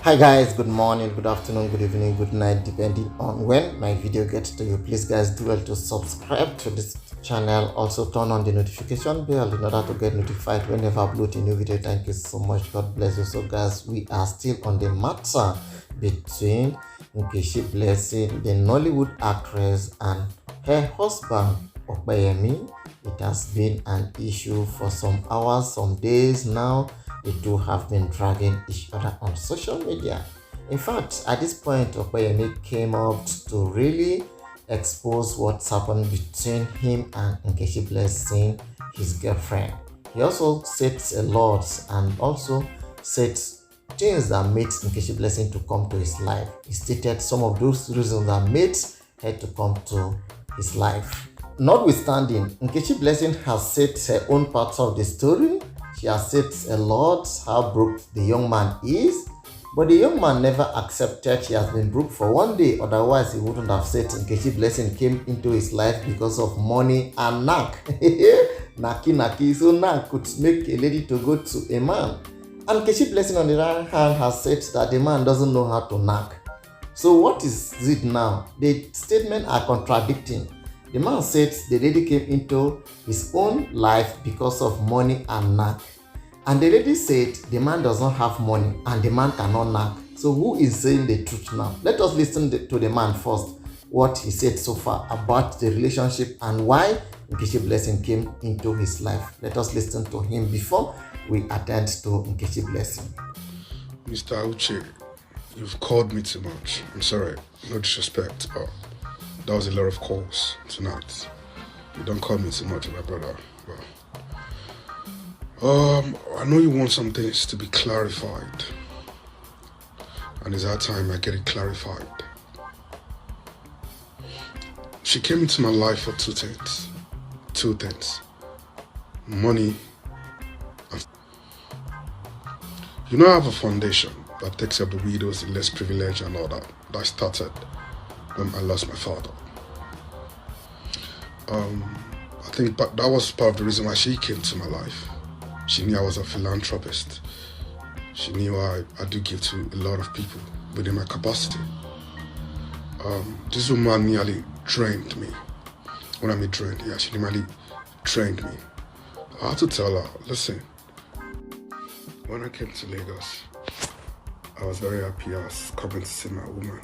Hi guys, good morning, good afternoon, good evening, good night, depending on when my video gets to you. Please guys, do well to subscribe to this channel. Also turn on the notification bell in order to get notified whenever I upload a new video. Thank you so much. God bless you. So guys, we are still on the matter between Nkechi Blessing, the Nollywood actress, and her husband Opeyemi. It has been an issue for some hours, some days now. The two have been dragging each other on social media. In fact, at this point, Opeyemi came out to really expose what's happened between him and Nkechi Blessing, his girlfriend. He also said a lot and also said things that made Nkechi Blessing to come to his life. He stated some of those reasons that made her to come to his life. Notwithstanding, Nkechi Blessing has said her own part of the story. She has said a lot how broke the young man is, but the young man never accepted she has been broke for one day. Otherwise, he wouldn't have said Nkechi Blessing came into his life because of money and knack. Naki. So knack could make a lady to go to a man. And Nkechi Blessing, on the other hand, has said that the man doesn't know how to knack. So what is it now? The statements are contradicting. The man said the lady came into his own life because of money and knack. And the lady said the man does not have money and the man cannot knack. So who is saying the truth now? Let us listen to the man first, what he said so far about the relationship and why Nkechi Blessing came into his life. Let us listen to him before we attend to Nkechi Blessing. Mr. Uche, you've called me too much. I'm sorry, no disrespect, but that was a lot of calls tonight. You don't call me too much, my brother. I know you want some things to be clarified, and it's that time I get it clarified. She came into my life for two things: money. You know, I have a foundation that takes care of the widows, the less privileged, and all that. That started when I lost my father. I think that was part of the reason why she came to my life. She knew I was a philanthropist. She knew I do give to a lot of people within my capacity. This woman nearly drained me. When I mean drained, yeah, she nearly drained me. I had to tell her, listen, when I came to Lagos, I was very happy I was coming to see my woman.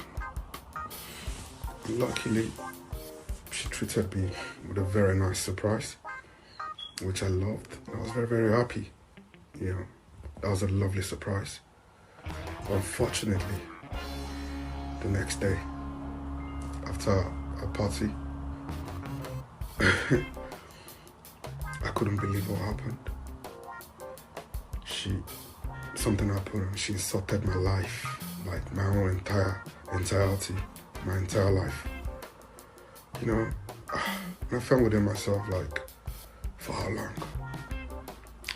Luckily, she treated me with a very nice surprise, which I loved. I was very, very happy. You know, that was a lovely surprise. Unfortunately, the next day, after a party, I couldn't believe what happened. Something happened and she insulted my life, like my whole entirety, my entire life. You know, I felt within myself like, for how long?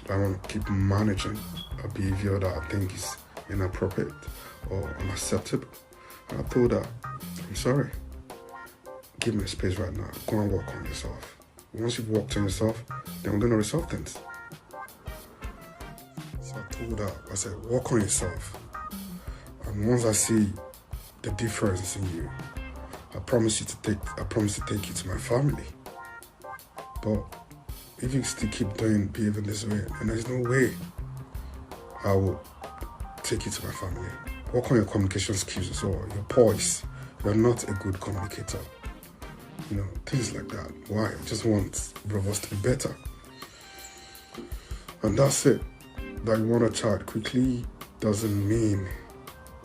I want to keep managing a behavior that I think is inappropriate or unacceptable. And I told her, I'm sorry, give me space right now, go and work on yourself. Once you've worked on yourself, then we're going to resolve things. So I told her, I said, work on yourself. And once I see the difference in you, I promise to take you to my family. But if you still keep behaving this way, then there's no way I will take you to my family. Work on your communication skills as well, your poise. You're not a good communicator. You know, things like that. Why? I just want both of us to be better. And that's it. That you want a child quickly doesn't mean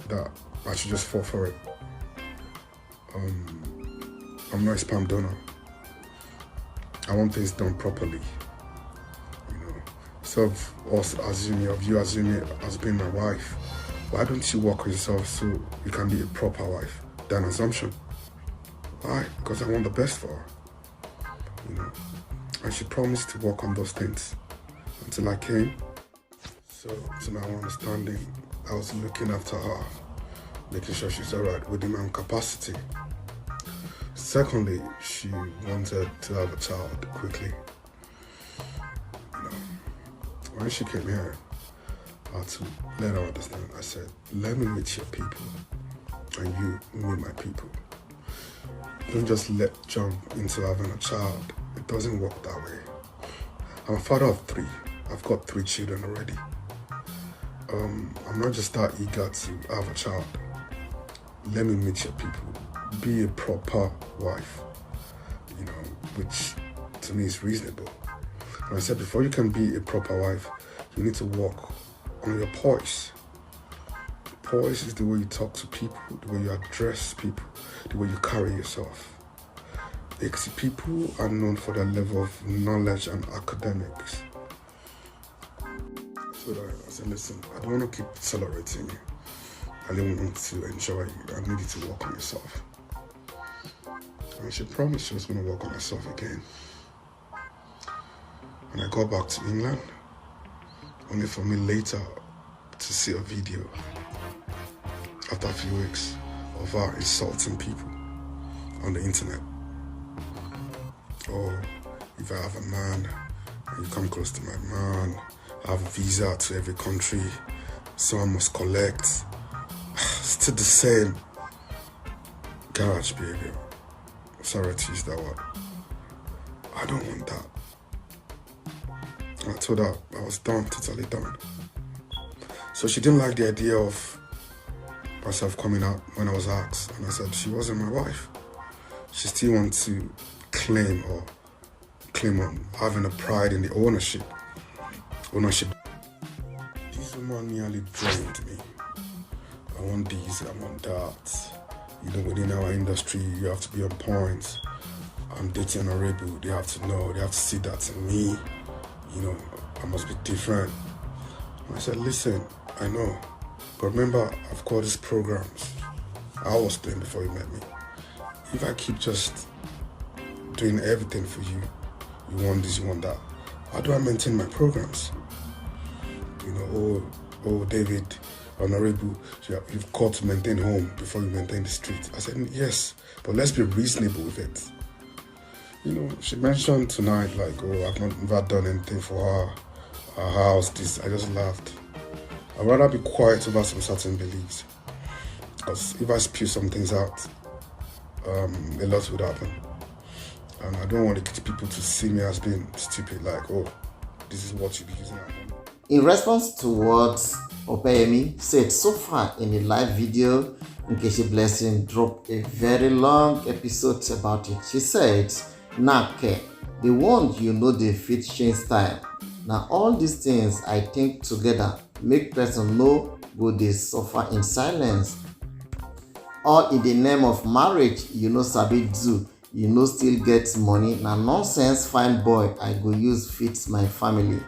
that I should just fall for it. I'm not a sperm donor. I want things done properly. You know, so of you assuming it as being my wife, why don't you work on yourself so you can be a proper wife? That's an assumption. Why? Because I want the best for her. You know, and she promised to work on those things until I came. So to my understanding, I was looking after her, making sure she's alright within my own capacity. Secondly, she wanted to have a child quickly. You know, when she came here, I had to let her understand. I said, let me meet your people and you meet my people. Don't just jump into having a child. It doesn't work that way. I'm a father of 3. I've got 3 children already. I'm not just that eager to have a child. Let me meet your people. Be a proper wife, which to me is reasonable. And I said, before you can be a proper wife, you need to work on your poise. Poise is the way you talk to people, the way you address people, the way you carry yourself. People are known for their level of knowledge and academics. So I said, listen, I don't want to keep tolerating you. I don't want to enjoy you. I need you to work on yourself. And she promised she was going to work on herself again. And I got back to England, only for me later to see a video after a few weeks of her insulting people on the internet. Oh, if I have a man and you come close to my man, I have a visa to every country, so I must collect. Still the same garage behavior. Sorry to use that word. I don't want that. I told her I was done, totally done. So she didn't like the idea of myself coming out when I was asked. And I said she wasn't my wife. She still wants to claim on having a pride in the ownership. This woman nearly drained me. I want this, I want that. Within our industry, you have to be on point. I'm dating a rebel. They have to know. They have to see that in me. I must be different. And I said, listen, I know. But remember, I've got these programs I was doing before you met me. If I keep just doing everything for you, you want this, you want that, how do I maintain my programs? Oh, David, honorable, you've got to maintain home before you maintain the street. I said, yes, but let's be reasonable with it. She mentioned tonight, I've never done anything for her house, this. I just laughed. I'd rather be quiet about some certain beliefs. Because if I spew some things out, a lot would happen. And I don't want people to see me as being stupid, this is what you be using at home. In response to what Opeyemi said so far in the live video, Nkechi Blessing dropped a very long episode about it. She said, "Nake, the one they fit change style. Now all these things I think together make person no go dey suffer in silence. All in the name of marriage, sabi do, still get money. Na nonsense fine boy I go use fit my family."